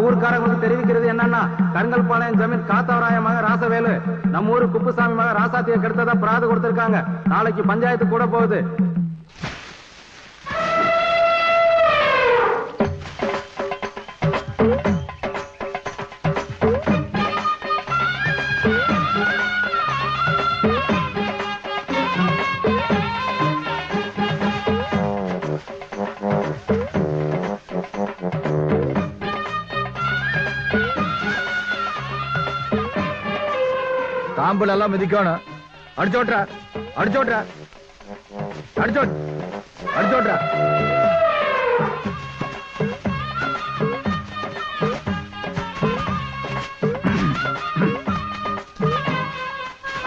ஊர்க்காரங்களுக்கு தெரிவிக்கிறது என்னன்னா, கருங்கல்பாளையம் ஜமீன் காத்தவராய மக ராசவேலு நம்ம ஊரு குப்புசாமி மக ராசாத்தியை கெடுத்ததா பிராது கொடுத்திருக்காங்க. நாளைக்கு பஞ்சாயத்து கூட போகுது. காம்புல எல்லாம் மிதிக்கணும். அடிச்சோட்ரா அடிச்சோட்ரா அடிச்சோட் அடிச்சோட்ரா.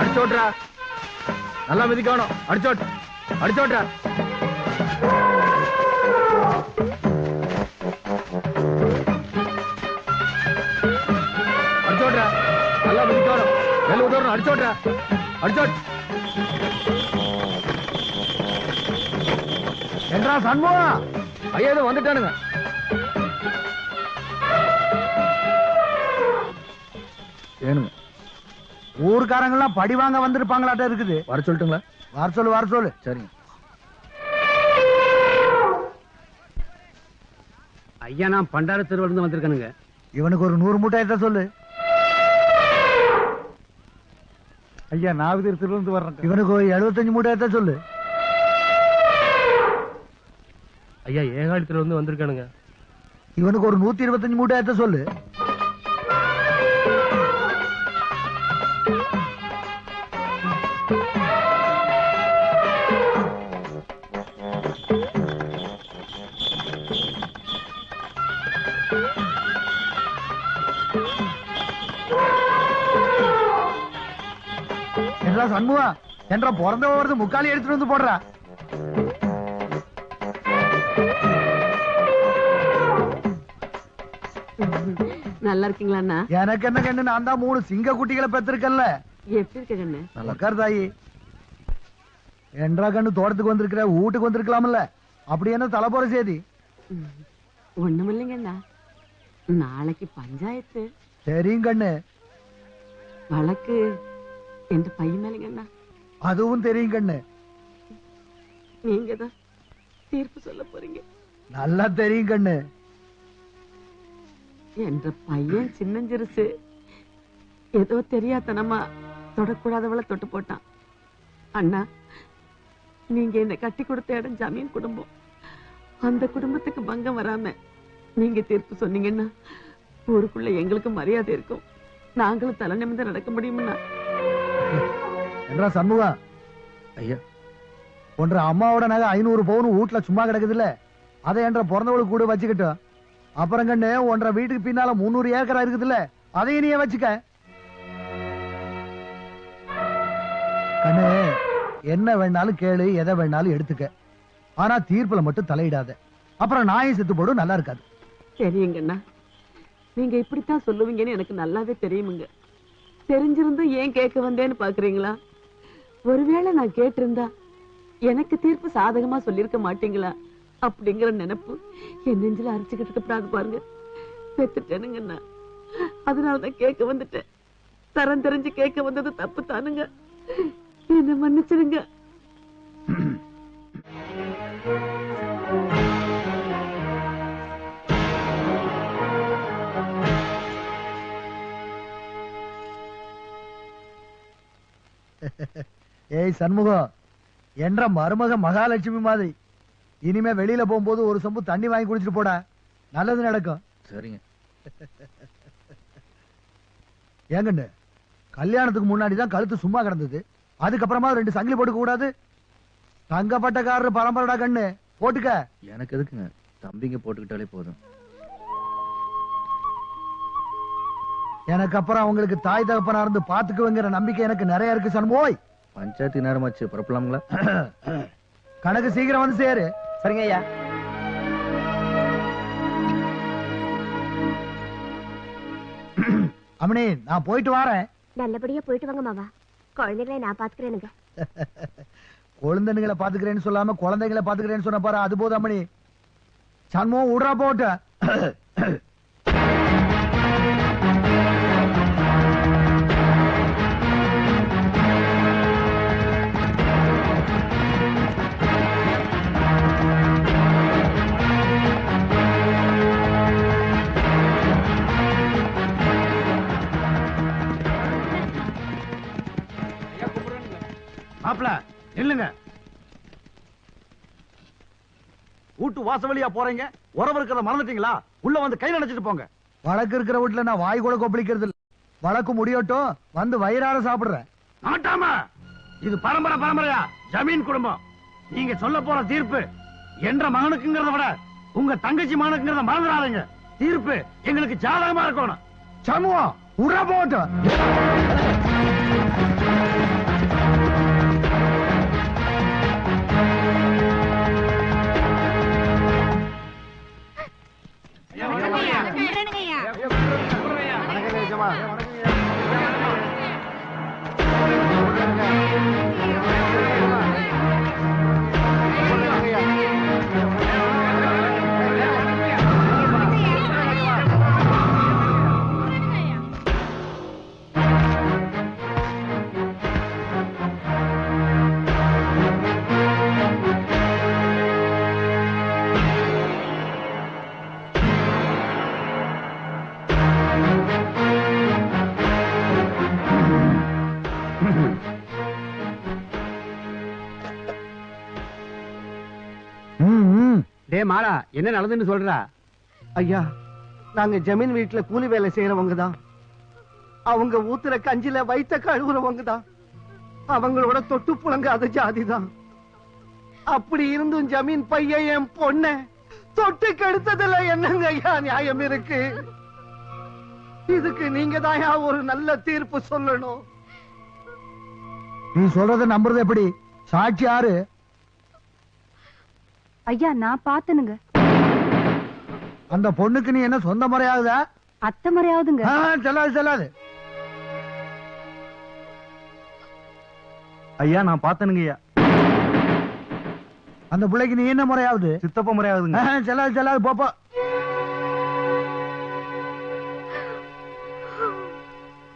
அடிச்சோட்ரா நல்லா மிதிக்கணும். அடிச்சோட் அடிச்சோட்ரா. அடிச்சோட்ரா நல்லா மிதிக்கணும். வெள்ள உதறணும். அடிச்சோட்ரா அடிச்சோட். என்றா சண்முகம் ஐயா ஏதோ வந்துட்டானுங்க. ஏனுங்க ஊர்காரங்கெல்லாம் படி வாங்க வந்திருப்பாங்களாட்ட இருக்குது. வர சொல்லட்டுங்களா? வர சொல்லு வர சொல்லு. சரிங்க ஐயா. நான் பண்டார தெருவிலிருந்து வந்திருக்கேனுங்க. இவனுக்கு ஒரு 100 மூட்டை ஏத்த சொல்லு. ஐயா நாகதீரத்துல இருந்து வர்றேன். இவனுக்கு 75 மூட்டை ஏத்த சொல்லு. ஐயா ஏகாலத்துல இருந்து வந்திருக்கானுங்க. இவனுக்கு ஒரு 125 மூட்டை ஏத்த சொல்லு. சண்முகா என்ற பிறந்த வருது முக்காலி எடுத்துட்டு வந்து போடுறா. நல்லா இருக்கீங்களா? எனக்கு என்ன கண்ணு, நான் தான் 3 சிங்க குட்டிகளை பெற்றிருக்கேன்ல. எப்படி இருக்க கண்ணு? நல்லா தாயி. என்றா கண்ணு தோட்டத்துக்கு வந்திருக்கிற, வீட்டுக்கு வந்திருக்கலாம்ல. அப்படி என்ன தலை போற செய்தி? ஒண்ணும் இல்லைங்கண்ணா, நாளைக்கு பஞ்சாயத்து. சரிங்க கண்ணு. வழக்கு எந்த பையன் மேலங்கண்ணா? அதுவும் தெரியும் கண்ணு. நீங்க தான் தீர்ப்பு சொல்ல போறீங்க. நல்லா தெரியும் கண்ணு. என்ற பையன் சின்னஞ்சிறுசு ஏதோ தெரியாதனமா தொடக்கூடாதவளை தொட்டு போட்டான். அண்ணா, நீங்க என்ன கட்டி கொடுத்த இடம் ஜமீன் குடும்பம். அந்த குடும்பத்துக்கு பங்கம் வராம நீங்க தீர்ப்பு சொன்னீங்கன்னா ஊருக்குள்ள எங்களுக்கு மரியாதை இருக்கும். நாங்களும் தலை நிமிர்ந்து நடக்க முடியும்னா. என்றா சண்முகா ஐயா, ஒன்ற அம்மாவோட நகை 500 பவுன் வீட்டுல சும்மா கிடக்குது இல்ல, அதை என்ற பிறந்தவளுக்கு கூட வச்சுக்கிட்டோம். அப்புறம் கண்ணு ஒன்ற வீட்டுக்கு பின்னால 300 ஏக்கரா இருக்குது இல்ல, அதையும் நீயே வச்சுக்க. கண்ணு, என்ன வேணாலும் கேளு, எதை வேணாலும் எடுத்துக்க. ஆனா தீர்ப்புல மட்டும் தலையிடாத. அப்புறம் நாயும் செத்து போடும், நல்லா இருக்காது. சரிங்கண்ணா, நீங்க இப்படித்தான் சொல்லுவீங்கன்னு எனக்கு நல்லாவே தெரியுமுங்க. தெரிஞ்சிருந்தும் ஏன் கேட்க வந்தேன்னு பாக்குறீங்களா? ஒருவேளை நான் கேட்டிருந்தா எனக்கு தீர்ப்பு சாதகமா சொல்லிருக்க மாட்டீங்களா அப்படிங்கிற நினைப்பு என் நெஞ்சில அரைச்சுக்கிட்டு இருக்கப்படாது பாருங்க. பெத்துட்டேனுங்கண்ணா, அதனாலதான் கேட்க வந்துட்டேன். தரம் தெரிஞ்சு கேட்க வந்தது தப்பு தானுங்க, என்ன மன்னிச்சிருங்க. ஏய் சண்முகம், என்ற மருமக மகாலட்சுமி மாதிரி இனிமே வெளியில போகும்போது ஒரு சொம்பு தண்ணி வாங்கி குடிச்சிட்டு போடா, நல்லது நடக்கும். சரிங்க. ஏங்கண்ணு, கல்யாணத்துக்கு முன்னாடிதான் கழுத்து சும்மா கிடந்தது, அதுக்கப்புறமா 2 சங்கிலி போட்டுக்க கூடாது? தங்கப்பட்டக்காரர் பரம்பரடா கண்ணு, போட்டுக்க. எனக்கு எதுக்குங்க, தம்பிங்க போட்டுக்கிட்டாலே போதும். எனக்கு அப்புறம் அவங்களுக்கு தாய் தகப்பனா இருந்து பாத்துக்குவேங்கிற நம்பிக்கை எனக்கு நிறைய இருக்கு சண்முகோய். பஞ்சாயத்து நேரமாச்சு, புறப்படலாங்களா? கணக்கு சீக்கிரம் வந்து சேரு. சரிங்க ஐயா. அம்மணி, நான் போயிட்டு வரேன். நல்லபடியா போயிட்டு வாங்க மாமா. குழந்தைகளை நான் பாத்துக்கிறேனுங்க. குழந்தைகளை பாத்துக்கிறேன்னு சொல்லாம குழந்தைகளை பாத்துக்கிறேன்னு சொன்ன பாரு, அது போதும் அம்மணி. சண்முகம் விடுறா போட்ட. மாப்ள நில்லுங்க. வீட்டு வாசவழியா போறீங்க, உறவு இருக்கிறத மறந்துட்டீங்களா? உள்ள வந்து கை நினைச்சிட்டு போங்க. வழக்கு இருக்கிற வீட்டுல நான் வாய் கூட கொப்பளிக்கிறது இல்ல. வழக்கு முடியட்டும், வந்து வயிறார சாப்பிடுறேன். நாட்டாம, இது பரம்பரை பரம்பரையா ஜமீன் குடும்பம். நீங்க சொல்ல போற தீர்ப்பு என்ற மகனுக்குங்கிறத விட உங்க தங்கச்சி மகனுக்குங்கிறத மறந்துடாதீங்க. தீர்ப்பு எங்களுக்கு ஜாதகமா இருக்கணும். சமூகம் உட போட்டு டே மாலா, என்ன நடந்துன்னு சொல்றா? ஐயா, நாங்க ஜமீன் வீட்டுல கூலி வேலை செய்யறவங்க தான். அவங்க ஊத்துற கஞ்சில வைத்த கழுவுறவங்க தான். அவங்களோட தொட்டு புழங்காத ஜாதி தான். அப்படி இருந்தும் ஜமீன் பையன் என் பொண்ண தொட்டு கெடுத்ததுல என்னங்க ஐயா நியாயம் இருக்கு? இதுக்கு நீங்க தான் ஒரு நல்ல தீர்ப்பு சொல்லணும். நீ சொல்றத நம்புறது எப்படி? சாட்சி யாரு? ஐயா, நான் பாத்தனுங்க. அந்த பொண்ணுக்கு நீ என்ன சொந்த முறையாகுதா? அத்தை முறையாவதுங்க. செல்லாது செல்லாது. ஐயா நான் பார்த்தனுங்க ஐயா. அந்த பிள்ளைக்கு நீ என்ன முறையாவது? சித்தப்ப முறையாகுதுங்க. செல்லாது செல்லாது போப்பா.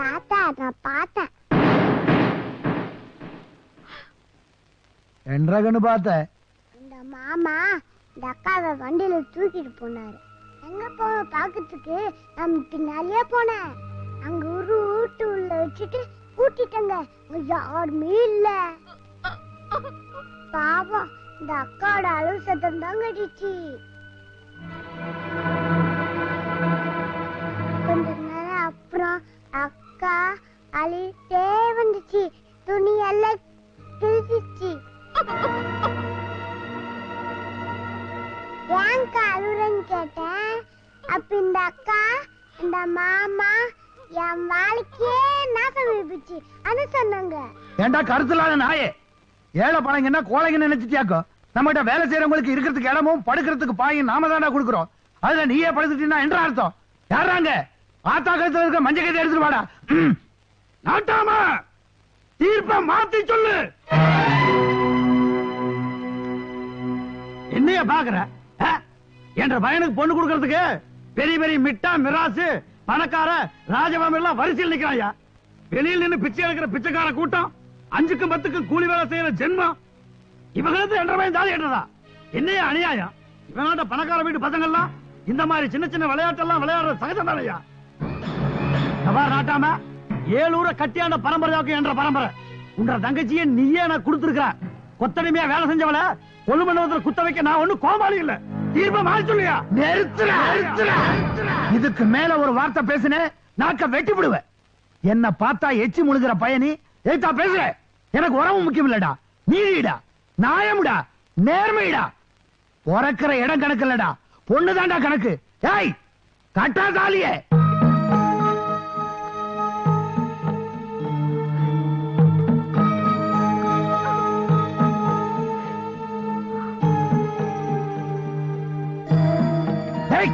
தாத்தா நான் பார்த்தேன். என்ற கண்ணு பார்த்த? இந்த மாமா இந்த அக்காவை வண்டியில தூக்கிட்டு போனாரு. எங்க போன பாக்கிறதுக்கு நான் பின்னாலேயே போனேன். அங்க ஒரு வீட்டு உள்ள வச்சுட்டு கூட்டிட்டங்க. யாருமே இல்ல. பாவம், இந்த அக்காவோட அழுவு சத்தம் தான் கட்டிச்சு. கொஞ்ச நேரம் அப்புறம் அக்கா அழுத்தே வந்துச்சு. துணி எல்லாம் கிழிச்சிச்சு. ஏன்க்கா அழுறன்னு கேட்டேன். அப்ப இந்த அக்கா இந்த மாமா என் வாழ்க்கையே நாசம் வைப்பிச்சு அது சொன்னாங்க. ஏண்டா கருத்துலாத நாயே, ஏழை பழங்கன்னா கோழைங்க நினைச்சிட்டியாக்கோ? நம்ம கிட்ட வேலை செய்யறவங்களுக்கு இருக்கிறதுக்கு இடமும் படுக்கிறதுக்கு பாயும் நாம தானே கொடுக்குறோம். அதுல நீயே படுத்துட்டீங்கன்னா என்ற அர்த்தம்? யாராங்க ஆத்தா கருத்துல இருக்க மஞ்சள் கைதை எடுத்துட்டு வாடா. நாட்டாம, தீர்ப்ப மாத்தி சொல்லு. என்னைய பாக்குற? என்ற பையனுக்கு பொண்ணு கொடுக்கறதுக்கு பெரிய பெரிய மிட்டா மிராசு பணக்கார ராஜபாம எல்லாம் வரிசையில் நிக்கிறாயா. வெளியில் நின்று பிச்சை எடுக்கிற பிச்சைக்கார கூட்டம், 5க்கும் 10க்கும் கூலி வேலை செய்யற ஜென்மம், இவங்களுக்கு என்ற பையன் தாலி கட்டுறதா? என்னையா அநியாயம்? இவனாட்ட பணக்கார வீட்டு பசங்க எல்லாம் இந்த மாதிரி சின்ன சின்ன விளையாட்டெல்லாம் விளையாடுற சகஜம் தானையா? நாட்டாம, 7 ஊரை கட்டியாண்ட பரம்பரையாக்கும் என்ற பரம்பரை. உன்ற தங்கச்சியை நீயே நான் கொடுத்திருக்கிற. கொத்தடிமையா வேலை செஞ்சவள கொழு மண்டபத்தில் குத்த வைக்க நான் ஒண்ணு கோமாளி இல்ல. தீர்ப்பை மாறி சொல்லியா? இதுக்கு மேல ஒரு வார்த்தை பேசுனே நாக்க வெட்டி விடுவேன். என்ன பார்த்தா எச்சி முழுகிற பயணி ஏத்தா பேசுற? எனக்கு உறவு முக்கியம் இல்லடா, நீதிடா, நியாயம்டா, நேர்மைடா. பிறக்கிற இடம் கணக்கு இல்லடா, பொண்ணுதான்டா கணக்கு. ஏய் கட்டா தாலியே.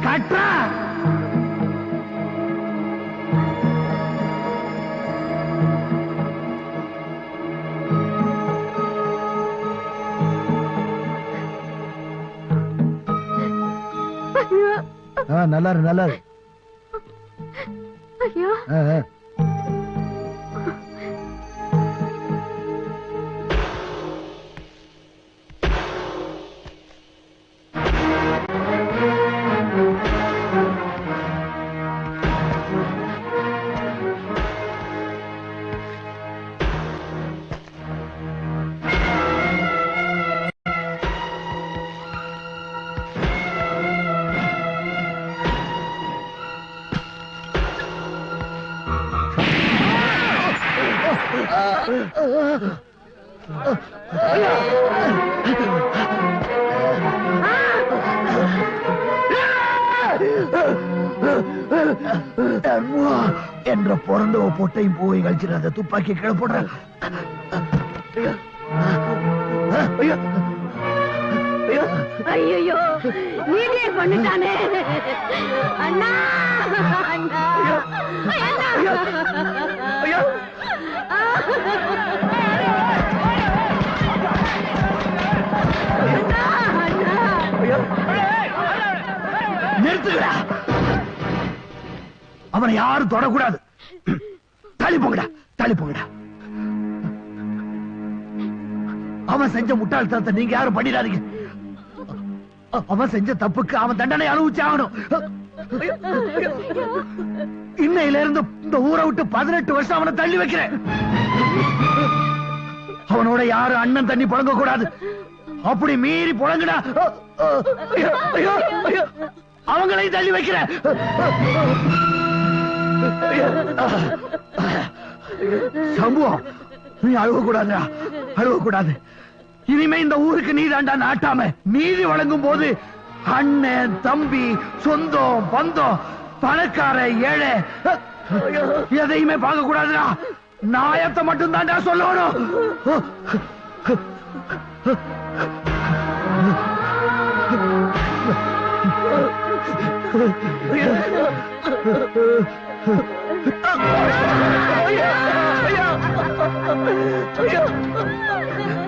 கட்டா நல்லா இரு நல்லா இரு. ஐயா, என்ற பிறந்தவ பொட்டையும் போய் கழிச்சு அந்த துப்பாக்கி கீழே போடுற. ஐயோ நீனே பண்ணிட்டானே அண்ணா அண்ணா நிறுத்துகிறா. அவனை யாரும் தொடக்கூடாது. தள்ளி போங்கடா, தள்ளி போங்கடா. அவன் செஞ்ச முட்டாள்தனத்தை நீங்க யாரும் பண்ணிடாதீங்க. அவன் செஞ்ச தப்புக்கு அவன் தண்டனை அனுபவிச்சு ஆகணும். இன்னையில இருந்து இந்த ஊரை விட்டு 18 வருஷம் அவனை தள்ளி வைக்கிறேன். அவனோட யாரும் அண்ணன் தண்ணி புழங்க கூடாது. அப்படி மீறி புழங்குடா அவங்களையும் தள்ளி வைக்கிறேன். சம்பவம் நீ அழுவக்கூடாதுடா, அழுவக்கூடாது. இனிமே இந்த ஊருக்கு நீ தாண்டா நாட்டாம. நீதி வழங்கும் போது அண்ணன் தம்பி சொந்தம் பந்தம் பணக்கார ஏழை எதையுமே பார்க்க கூடாதுடா. நாயத்தை மட்டும் தாண்டா சொல்லணும். ஐயா